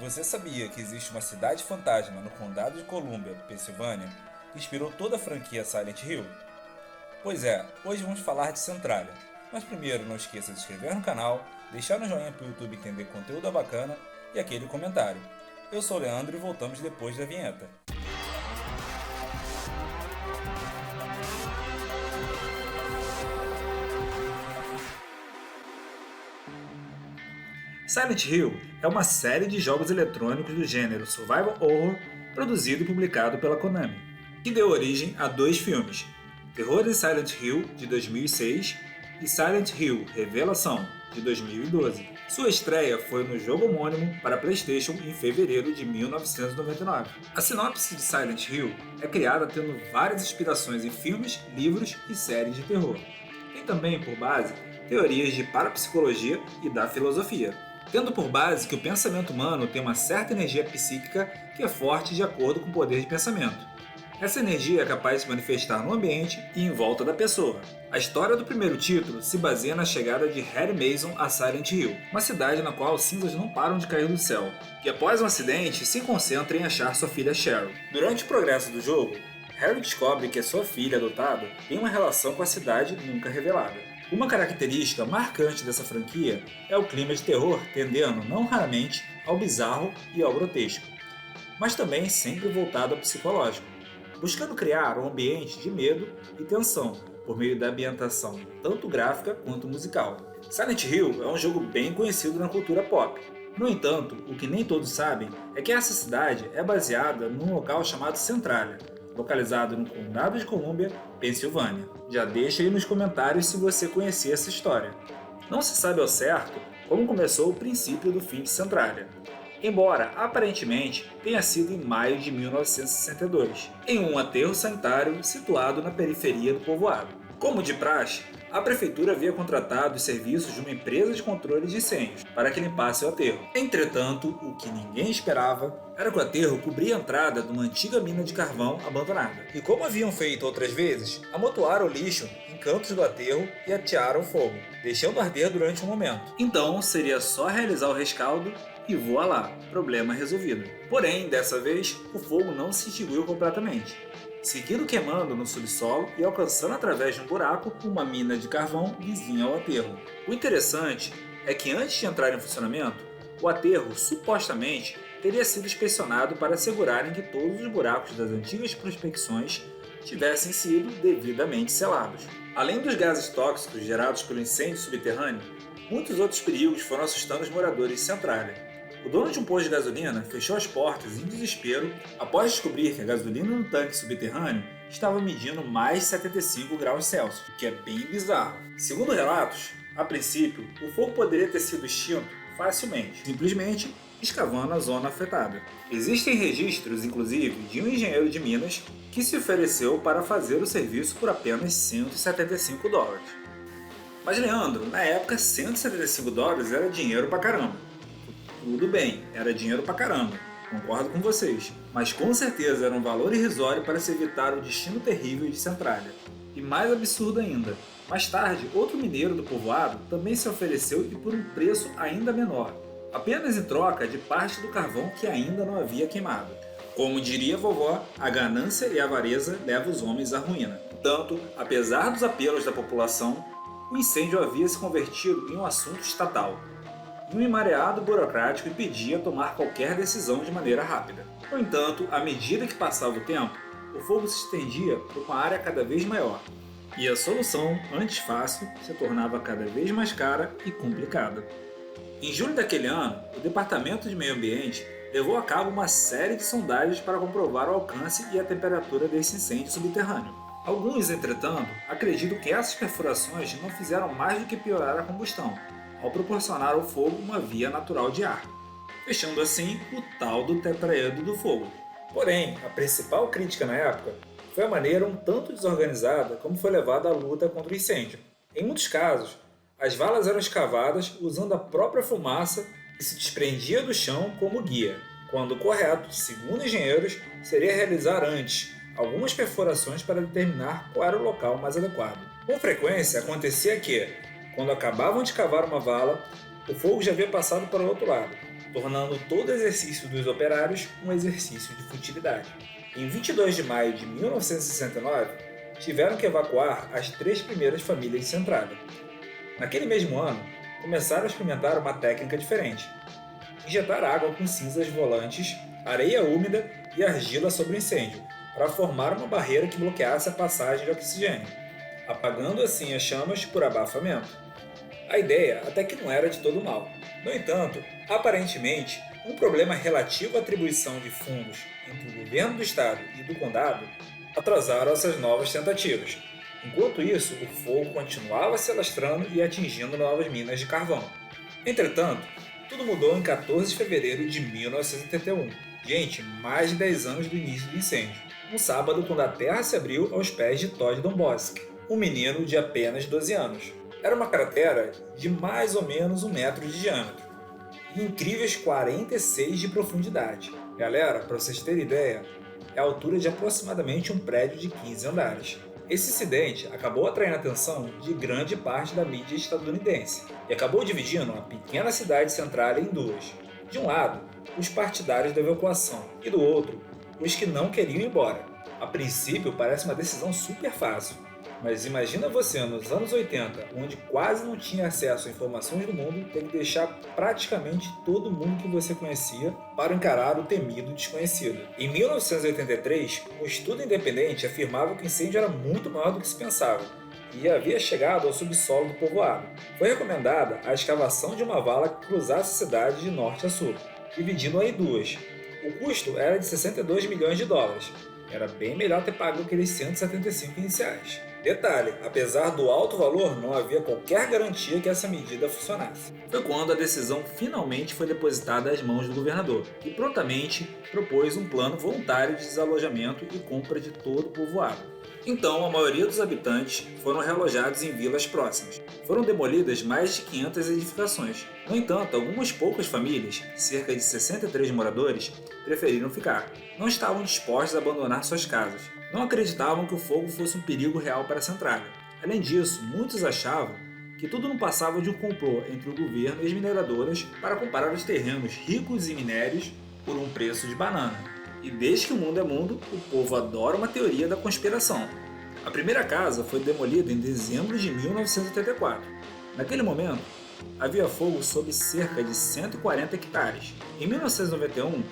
Você sabia que existe uma cidade fantasma no condado de Columbia, Pensilvânia, que inspirou toda a franquia Silent Hill? Pois é, hoje vamos falar de Centralia. Mas primeiro não esqueça de se inscrever no canal, deixar um joinha para o YouTube entender que conteúdo é bacana e aquele comentário. Eu sou o Leandro e voltamos depois da vinheta. Silent Hill é uma série de jogos eletrônicos do gênero Survival Horror produzido e publicado pela Konami, que deu origem a dois filmes, Terror em Silent Hill, de 2006, e Silent Hill Revelação, de 2012. Sua estreia foi no jogo homônimo para PlayStation em fevereiro de 1999. A sinopse de Silent Hill é criada tendo várias inspirações em filmes, livros e séries de terror. Tem também por base teorias de parapsicologia e da filosofia, tendo por base que o pensamento humano tem uma certa energia psíquica que é forte de acordo com o poder de pensamento. Essa energia é capaz de se manifestar no ambiente e em volta da pessoa. A história do primeiro título se baseia na chegada de Harry Mason a Silent Hill, uma cidade na qual cinzas não param de cair do céu, e após um acidente se concentra em achar sua filha Cheryl. Durante o progresso do jogo, Harry descobre que a sua filha adotada tem uma relação com a cidade nunca revelada. Uma característica marcante dessa franquia é o clima de terror tendendo, não raramente, ao bizarro e ao grotesco, mas também sempre voltado ao psicológico, buscando criar um ambiente de medo e tensão por meio da ambientação tanto gráfica quanto musical. Silent Hill é um jogo bem conhecido na cultura pop. No entanto, o que nem todos sabem é que essa cidade é baseada num local chamado Centralia, localizado no condado de Columbia, Pensilvânia. Já deixa aí nos comentários se você conhecia essa história. Não se sabe ao certo como começou o princípio do fim de Centralia, embora aparentemente tenha sido em maio de 1962, em um aterro sanitário situado na periferia do povoado. Como de praxe, a prefeitura havia contratado os serviços de uma empresa de controle de incêndios para que limpasse o aterro. Entretanto, o que ninguém esperava era que o aterro cobria a entrada de uma antiga mina de carvão abandonada. E como haviam feito outras vezes, amontoaram o lixo em cantos do aterro e atearam fogo, deixando arder durante um momento. Então, seria só realizar o rescaldo e voa lá, problema resolvido. Porém, dessa vez, o fogo não se extinguiu completamente, seguindo queimando no subsolo e alcançando através de um buraco uma mina de carvão vizinha ao aterro. O interessante é que antes de entrar em funcionamento, o aterro supostamente teria sido inspecionado para assegurarem que todos os buracos das antigas prospecções tivessem sido devidamente selados. Além dos gases tóxicos gerados pelo incêndio subterrâneo, muitos outros perigos foram assustando os moradores de Centralia. O dono de um posto de gasolina fechou as portas em desespero após descobrir que a gasolina no tanque subterrâneo estava medindo mais 75 graus Celsius, o que é bem bizarro. Segundo relatos, a princípio, o fogo poderia ter sido extinto facilmente, simplesmente escavando a zona afetada. Existem registros, inclusive, de um engenheiro de Minas que se ofereceu para fazer o serviço por apenas $175. Mas Leandro, na época $175 era dinheiro pra caramba. Tudo bem, era dinheiro pra caramba, concordo com vocês, mas com certeza era um valor irrisório para se evitar o destino terrível de Centralia. E mais absurdo ainda, mais tarde, outro mineiro do povoado também se ofereceu e por um preço ainda menor, apenas em troca de parte do carvão que ainda não havia queimado. Como diria a vovó, a ganância e a avareza levam os homens à ruína. Portanto, apesar dos apelos da população, o incêndio havia se convertido em um assunto estatal. Um emareado burocrático impedia tomar qualquer decisão de maneira rápida. No entanto, à medida que passava o tempo, o fogo se estendia por uma área cada vez maior, e a solução, antes fácil, se tornava cada vez mais cara e complicada. Em julho daquele ano, o Departamento de Meio Ambiente levou a cabo uma série de sondagens para comprovar o alcance e a temperatura desse incêndio subterrâneo. Alguns, entretanto, acreditam que essas perfurações não fizeram mais do que piorar a combustão, ao proporcionar ao fogo uma via natural de ar, fechando assim o tal do tetraedro do fogo. Porém, a principal crítica na época foi a maneira um tanto desorganizada como foi levada a luta contra o incêndio. Em muitos casos, as valas eram escavadas usando a própria fumaça que se desprendia do chão como guia, quando o correto, segundo engenheiros, seria realizar antes algumas perfurações para determinar qual era o local mais adequado. Com frequência, acontecia que, quando acabavam de cavar uma vala, o fogo já havia passado para o outro lado, tornando todo exercício dos operários um exercício de futilidade. Em 22 de maio de 1969, tiveram que evacuar as 3 primeiras famílias de Centralia. Naquele mesmo ano, começaram a experimentar uma técnica diferente: injetar água com cinzas volantes, areia úmida e argila sobre o incêndio, para formar uma barreira que bloqueasse a passagem de oxigênio, apagando assim as chamas por abafamento. A ideia até que não era de todo mal. No entanto, aparentemente, um problema relativo à atribuição de fundos entre o governo do estado e do condado atrasaram essas novas tentativas. Enquanto isso, o fogo continuava se alastrando e atingindo novas minas de carvão. Entretanto, tudo mudou em 14 de fevereiro de 1981. Gente, mais de 10 anos do início do incêndio. Um sábado, quando a terra se abriu aos pés de Todd Domboski, um menino de apenas 12 anos. Era uma cratera de mais ou menos 1 metro de diâmetro e incríveis 46 de profundidade. Galera, para vocês terem ideia, é a altura de aproximadamente um prédio de 15 andares. Esse incidente acabou atraindo a atenção de grande parte da mídia estadunidense e acabou dividindo a pequena cidade central em duas. De um lado, os partidários da evacuação e do outro, os que não queriam ir embora. A princípio parece uma decisão super fácil, mas imagina você nos anos 80, onde quase não tinha acesso a informações do mundo, ter que deixar praticamente todo mundo que você conhecia para encarar o temido desconhecido. Em 1983, um estudo independente afirmava que o incêndio era muito maior do que se pensava e havia chegado ao subsolo do povoado. Foi recomendada a escavação de uma vala que cruzasse a cidade de norte a sul, dividindo-a em duas. O custo era de 62 milhões de dólares. Era bem melhor ter pago aqueles 175 iniciais. Detalhe, apesar do alto valor, não havia qualquer garantia que essa medida funcionasse. Foi quando a decisão finalmente foi depositada às mãos do governador, que prontamente propôs um plano voluntário de desalojamento e compra de todo o povoado. Então, a maioria dos habitantes foram realojados em vilas próximas. Foram demolidas mais de 500 edificações. No entanto, algumas poucas famílias, cerca de 63 moradores, preferiram ficar. Não estavam dispostos a abandonar suas casas. Não acreditavam que o fogo fosse um perigo real para a Centralia. Além disso, muitos achavam que tudo não passava de um complô entre o governo e as mineradoras para comprar os terrenos ricos em minérios por um preço de banana. E desde que o mundo é mundo, o povo adora uma teoria da conspiração. A primeira casa foi demolida em dezembro de 1984. Naquele momento, havia fogo sobre cerca de 140 hectares. Em 1991,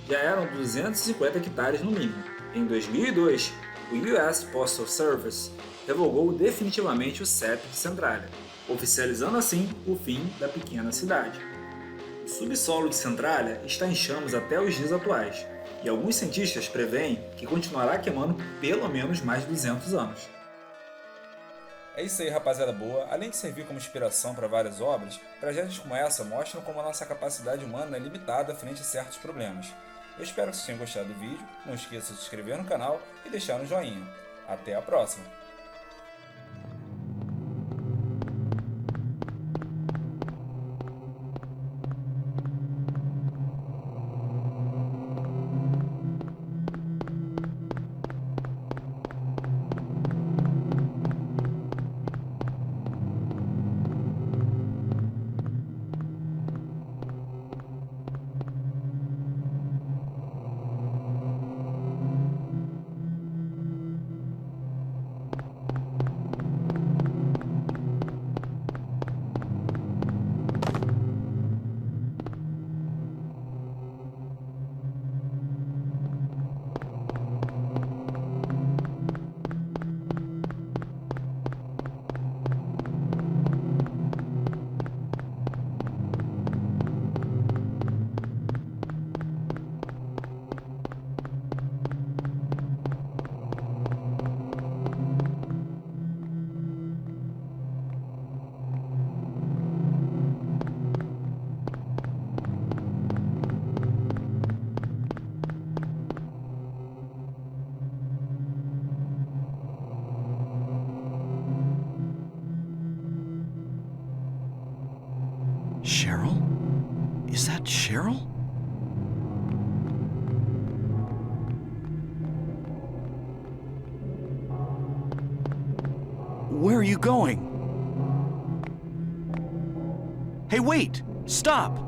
já eram 250 hectares no mínimo. Em 2002, o US Postal Service revogou definitivamente o CEP de Centralia, oficializando assim o fim da pequena cidade. O subsolo de Centralia está em chamas até os dias atuais, e alguns cientistas preveem que continuará queimando por pelo menos mais de 200 anos. É isso aí, rapaziada boa. Além de servir como inspiração para várias obras, tragédias como essa mostram como a nossa capacidade humana é limitada frente a certos problemas. Eu espero que vocês tenham gostado do vídeo, não esqueça de se inscrever no canal e deixar um joinha. Até a próxima! Cheryl? Is that Cheryl? Where are you going? Hey, wait! Stop!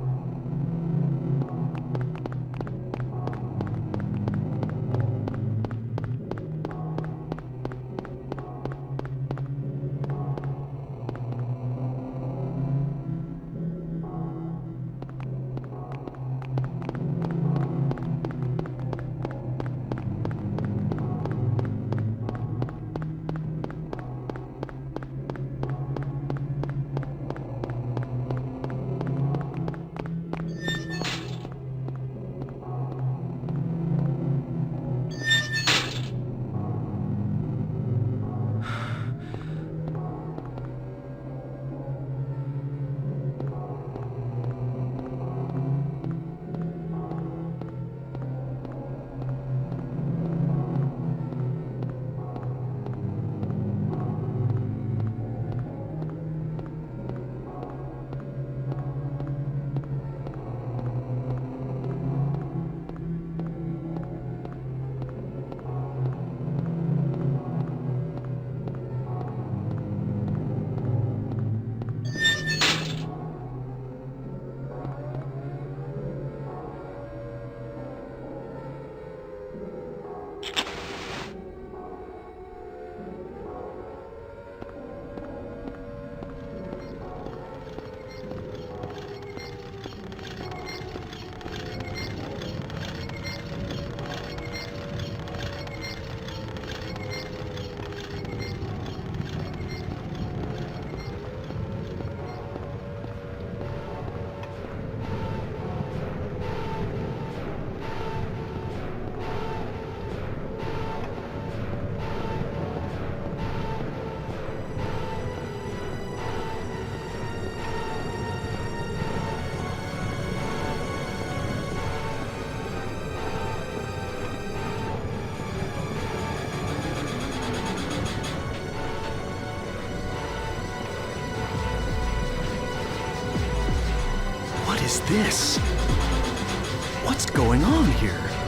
this? What's going on here?